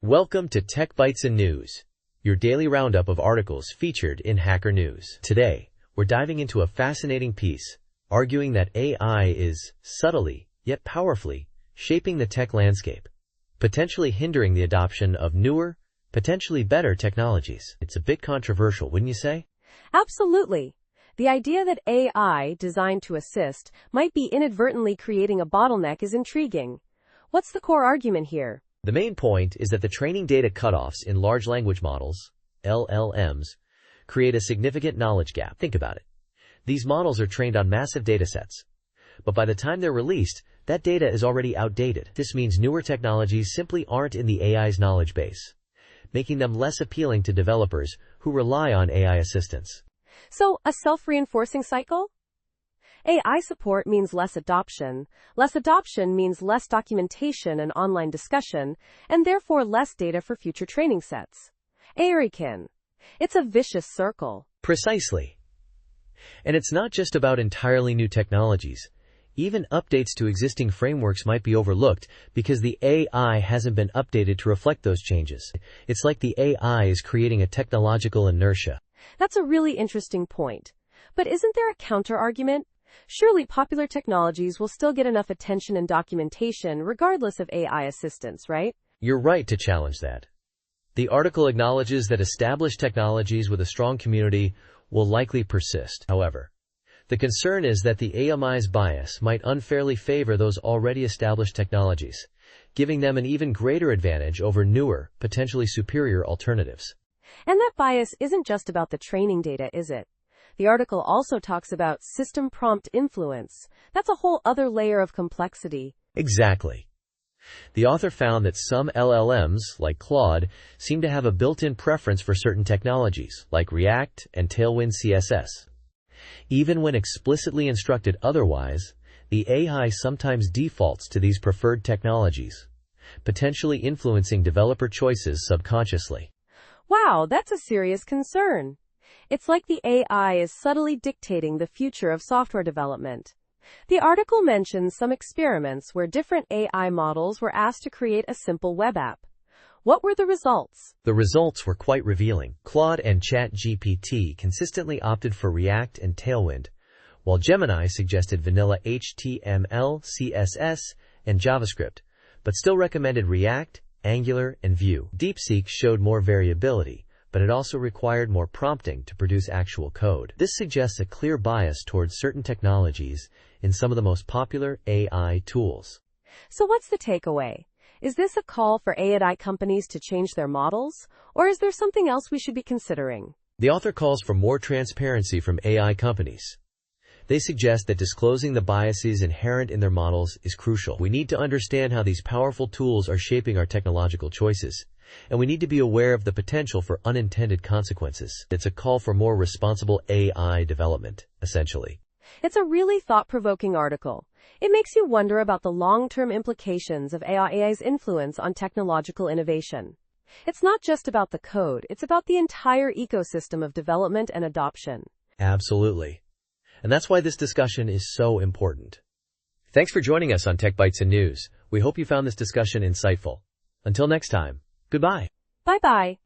Welcome to Tech Bytes and News, your daily roundup of articles featured in Hacker News. Today, we're diving into a fascinating piece, arguing that AI is subtly, yet powerfully, shaping the tech landscape, potentially hindering the adoption of newer, potentially better technologies. It's a bit controversial, wouldn't you say? Absolutely. The idea that AI, designed to assist, might be inadvertently creating a bottleneck is intriguing. What's the core argument here? The main point is that the training data cutoffs in large language models, LLMs, create a significant knowledge gap. Think about it. These models are trained on massive datasets, but by the time they're released, that data is already outdated. This means newer technologies simply aren't in the AI's knowledge base, making them less appealing to developers who rely on AI assistance. So, a self-reinforcing cycle? AI support means less adoption means less documentation and online discussion, and therefore less data for future training sets. Arikin. It's a vicious circle. Precisely. And it's not just about entirely new technologies. Even updates to existing frameworks might be overlooked because the AI hasn't been updated to reflect those changes. It's like the AI is creating a technological inertia. That's a really interesting point. But isn't there a counter-argument? Surely popular technologies will still get enough attention and documentation regardless of AI assistance, right? You're right to challenge that. The article acknowledges that established technologies with a strong community will likely persist. However, the concern is that the AI's bias might unfairly favor those already established technologies, giving them an even greater advantage over newer, potentially superior alternatives. And that bias isn't just about the training data, is it? The article also talks about system prompt influence. That's a whole other layer of complexity. Exactly. The author found that some LLMs, like Claude, seem to have a built-in preference for certain technologies, like React and Tailwind CSS. Even when explicitly instructed otherwise, the AI sometimes defaults to these preferred technologies, potentially influencing developer choices subconsciously. Wow, that's a serious concern. It's like the AI is subtly dictating the future of software development. The article mentions some experiments where different AI models were asked to create a simple web app. What were the results? The results were quite revealing. Claude and ChatGPT consistently opted for React and Tailwind, while Gemini suggested vanilla HTML, CSS, and JavaScript, but still recommended React, Angular, and Vue. DeepSeek showed more variability, but it also required more prompting to produce actual code. This suggests a clear bias towards certain technologies in some of the most popular AI tools. So what's the takeaway? Is this a call for AI companies to change their models, or is there something else we should be considering? The author calls for more transparency from AI companies. They suggest that disclosing the biases inherent in their models is crucial. We need to understand how these powerful tools are shaping our technological choices, and we need to be aware of the potential for unintended consequences. It's a call for more responsible AI development, essentially. It's a really thought-provoking article. It makes you wonder about the long-term implications of AI's influence on technological innovation. It's not just about the code, it's about the entire ecosystem of development and adoption. Absolutely. And that's why this discussion is so important. Thanks for joining us on Tech Bytes and News. We hope you found this discussion insightful. Until next time, goodbye. Bye-bye.